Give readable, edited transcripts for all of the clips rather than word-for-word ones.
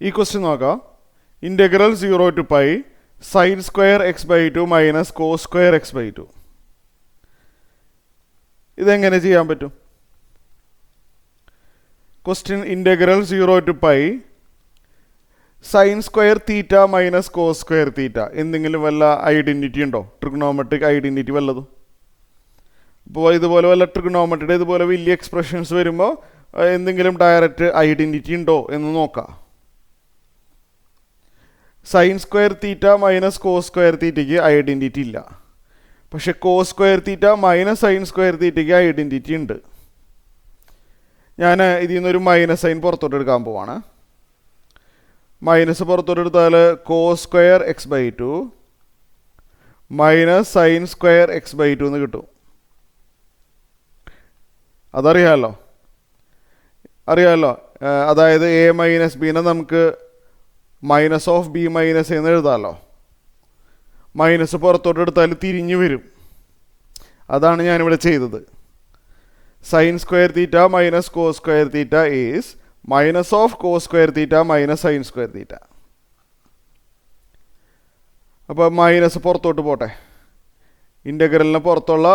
ഈ ക്വസ്റ്റ്യൻ നോക്കാം. Integral 0 to π sin square x/2 minus cos square x/2. ഇതെങ്ങനെ ചെയ്യാൻ പറ്റും? Question integral 0 to π sine square theta minus cos square theta. എന്തെങ്കിലും വല്ല ഐഡൻറ്റിറ്റി ഉണ്ടോ? ട്രിഗണോമെട്രിക് ഐഡൻറ്റിറ്റി വല്ലതും? ഇപ്പോൾ ഇതുപോലെ വല്ല ട്രിഗണോമെട്രിയുടെ ഇതുപോലെ വലിയ എക്സ്പ്രഷൻസ് വരുമ്പോൾ എന്തെങ്കിലും ഡയറക്റ്റ് ഐഡൻറ്റിറ്റി ഉണ്ടോ എന്ന് നോക്കാം. Sine square theta minus cos square തീറ്റയ്ക്ക് ഐഡൻറ്റിറ്റി ഇല്ല. പക്ഷെ cos square theta minus sine square തീറ്റയ്ക്ക് ഐഡൻറ്റിറ്റി ഉണ്ട്. ഞാൻ ഇതിൽ നിന്നൊരു മൈനസ് സൈൻ പുറത്തോട്ട് എടുക്കാൻ പോവാണ്. മൈനസ് പുറത്തോട്ട് എടുത്താൽ cos square x/2 minus sine square x/2 എന്ന് കിട്ടും. അതറിയാമല്ലോ. അതായത് a മൈനസ് ബിനെ നമുക്ക് മൈനസ് ഓഫ് ബി മൈനസ് എന്ന് എഴുതാമല്ലോ. മൈനസ് പുറത്തോട്ട് എടുത്താൽ തിരിഞ്ഞു വരും. അതാണ് ഞാനിവിടെ ചെയ്തത്. Sine square theta minus cos square theta is minus of cos square theta minus sine square theta. അപ്പോൾ മൈനസ് പുറത്തോട്ട് പോട്ടെ. ഇൻ്റഗ്രലിന് പുറത്തുള്ള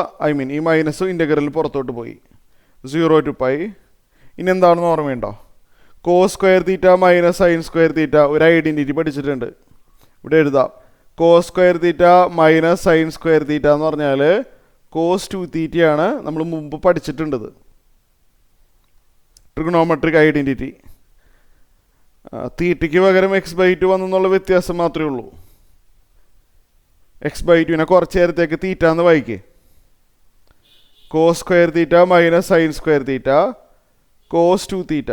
ഈ മൈനസ് ഇൻ്റഗ്രലിന് പുറത്തോട്ട് പോയി. 0 to π. ഇനി എന്താണെന്ന് ഓർമ്മയുണ്ടോ? Cos square theta minus sine square theta ഒരു ഐഡൻറ്റിറ്റി പഠിച്ചിട്ടുണ്ട്. ഇവിടെ എഴുതാം. Cos square theta minus sine square theta എന്ന് പറഞ്ഞാൽ കോസ് 2 തീറ്റയാണ്. നമ്മൾ മുമ്പ് പഠിച്ചിട്ടുണ്ടത്. Trigonometric identity. തീറ്റയ്ക്ക് പകരം x/2 വന്നെന്നുള്ള വ്യത്യാസം മാത്രമേ ഉള്ളൂ. x/2നെ കുറച്ച് നേരത്തേക്ക് തീറ്റ എന്ന് വായിക്കേ. Cos square theta minus sine square theta cos 2 theta.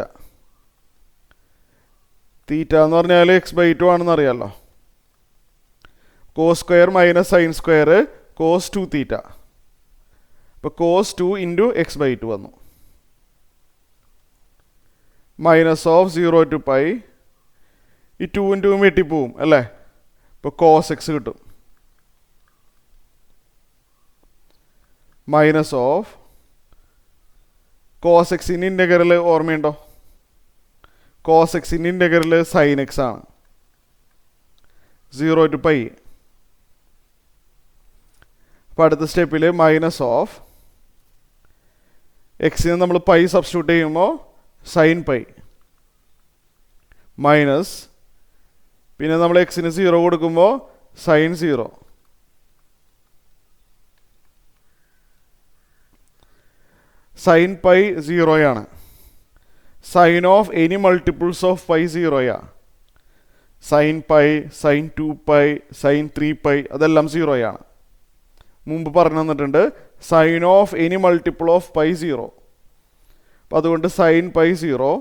Theta എന്ന് പറഞ്ഞാൽ x/2 ആണെന്ന് അറിയാമല്ലോ. Cos square minus sine square cos 2 theta. അപ്പോൾ കോസ് 2 ഇൻറ്റു x/2 വന്നു. Minus of 0 to π. ഈ 2 2 വെട്ടിപ്പോവും അല്ലേ. ഇപ്പോൾ കോസ് x കിട്ടും. മൈനസ് ഓഫ് കോസ് എക്സിൻ്റെ ഇൻ്റഗ്രൽ ഓർമ്മയുണ്ടോ? കോസ് എക്സിൻ്റെ ഇൻ്റഗ്രൽ സൈൻ എക്സ് ആണ്. 0 to π. അപ്പോൾ അടുത്ത സ്റ്റെപ്പിൽ മൈനസ് ഓഫ് എക്സിന് നമ്മൾ പൈ സബ്സ്റ്റിറ്റ്യൂട്ട് ചെയ്യുമ്പോൾ സൈൻ പൈ മൈനസ് പിന്നെ നമ്മൾ എക്സിന് 0 കൊടുക്കുമ്പോൾ sine 0. Sine pi 0 sine of any multiples of pi 0. Sine pi, sine 2π, sine 3π അതെല്ലാം 0. മുമ്പ് പറഞ്ഞു തന്നിട്ടുണ്ട് sine of any multiple of pi 0. അപ്പം അതുകൊണ്ട് സൈൻ പൈ 0.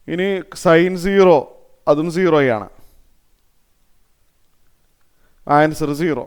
ഇനി സൈൻ 0 അതും 0. ആൻസർ 0.